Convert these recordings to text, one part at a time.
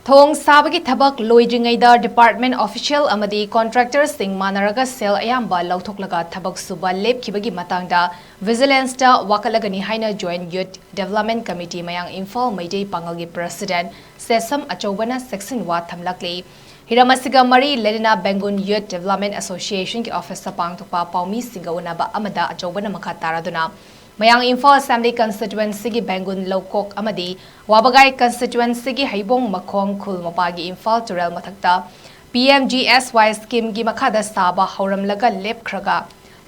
Thong Sabagi THABAK Loidringeida Department Official Amadi Contractor Sing Manaraga Sel Ayamba Louthoklaga THABAK SUBA LEPKHIBA MATANGDA VIGILANCE da WAKATLAGANI HAINA Joint Youth Development Committee MAYANG IMPHAL MEITEI PANGAL President CHESAM ACHOUBA-NA CHEKSIN THAMLAKLI Hiramasiga Mari Ledina Bengun Youth Development Association ki Office sa Pangtukpa Paumi Singawanaba Amada ACHOUBA-NA Makataraduna Mayang IMPHAL Assembly Constituency ki Bengun Loukok Amadi Wabagai Constituency ki Haibong Makong Khul Mapagi IMPHAL Turel Mathakta PMGSY scheme ki Makada Saba Hauramlaga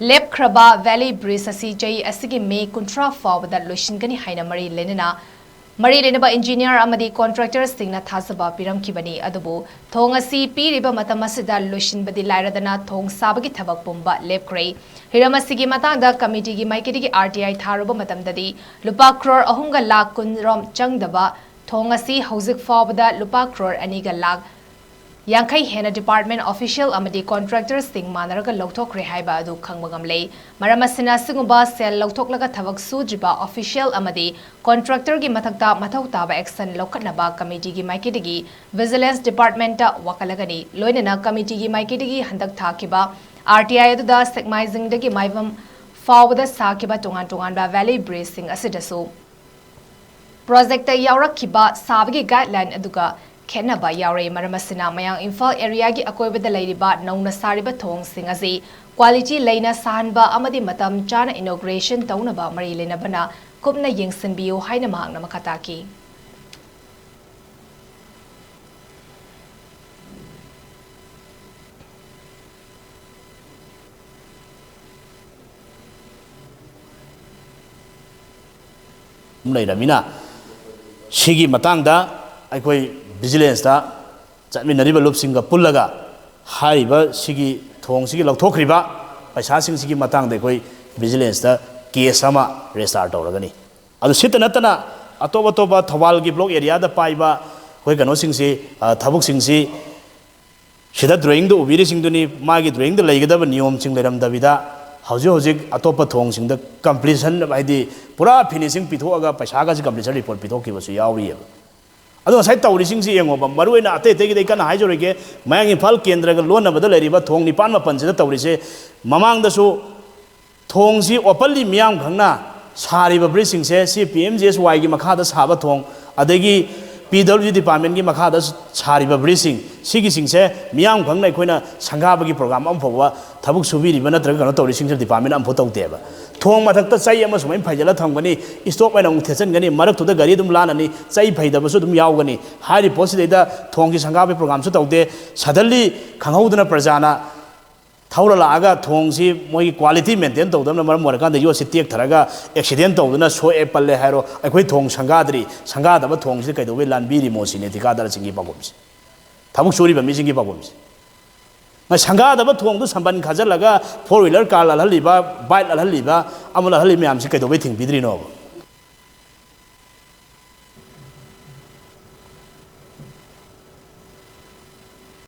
LEPKHIBA Valley Bridge asi jai asigi May Kuntra Fawada Loishingani Haina Mari Lenaba engineer Amadi Contractor Singna Thasaba Piramkibani Adubu Thong asi piriba matamasida Loishinbadi Lairadana Thong Sabagi THABAK Pumba LEPKHRI Hiramasigi Matangda Committee ki Maikiti RTI Tharuba Matamdadi Lupa crore ahunga lakh kun rom changdaba Thong asi Hauzik Fawada Lupa crore aniga lakh Yankai Hena Department Official Amadi Contractor Sing Manaraga Louthoklaga haiba adu khangbagamlei Maramasina Singumba Sel Louthoklaga THABAK Sujiba Official Amadi Contractor gi mathakta mathau taba action lokatnaba committee gi maikidigi Vigilance Department ta WAKATLAGANI loinana committee gi maikidigi handak thakiba RTI adu segmizing dagi maivam fawda sakiba tongan ba Valley Bridge sing asidasu project ta yaurakhiba sabagi guideline aduga Kenaba Yaure Maramasina Mayang IMPHAL area gi akoibada leiriba nauna sariba thong sing asi quality leina sahanba amadi matam chana inauguration taunaba mari lenabana kupna yengsanbiu haina mahangna makataki Leiramina Shigi Matangda Aikoi Vigilance da Chatminariba Lupsinga Pullaga Haiba Sigi Thong Sigi Louthoklaga Paisa Sing Sigi Matangda Koi Vigilance da CHESAM restart Oragani Adu Sitanatana Atoba Thawalgi block area da Paiba Koi Kano Singsi Thabuk Singsi Shida drawing the Ubiri Singduni Magi drawing the Legada Niom Sing Leram Davida Hauzik Atopa Thong Sing the completion by the Pura finishing Pitoga Pasaga completion report Pitoki was Yawi Ado sai tawri sing si yengo ba maruina ate te gi kan haijore ge mayang IMPHAL kendra ga lon abada leriba thong ni pan ma pan se tawri se mamang da su thong si opalli miyam khangna sari ba bridge se si PMGSY gi makha da saba thong adegi PWD department gi makha da sari ba bridge si gi sing se miyam khangna khoina sangha ba gi program am phowa thabuk subiri ba natra ga tawri sing department am pho taw te ba Thong mathakta chai ama sumai phaijala thangani stop aina ungthesan gani marak thuda gari dum lanani chai phaida basu dum yaugani hari posi da thong gi sangha be program su tawde sadalli khanghauduna prajana thaura laaga thong si moi quality maintain tawdam maram warkan da yo si tek tharaga accident tawduna so epalle hairo akhoi thong sangha da ba thong si kaido we lanbiri mo sine tika dar singi pagomsi thabuk suri ba mi singi pagomsi Sangha da ba thong du samban khajalaga 4-wheeler car la haliba bike la haliba amula halimi am si kai do be thing bidri no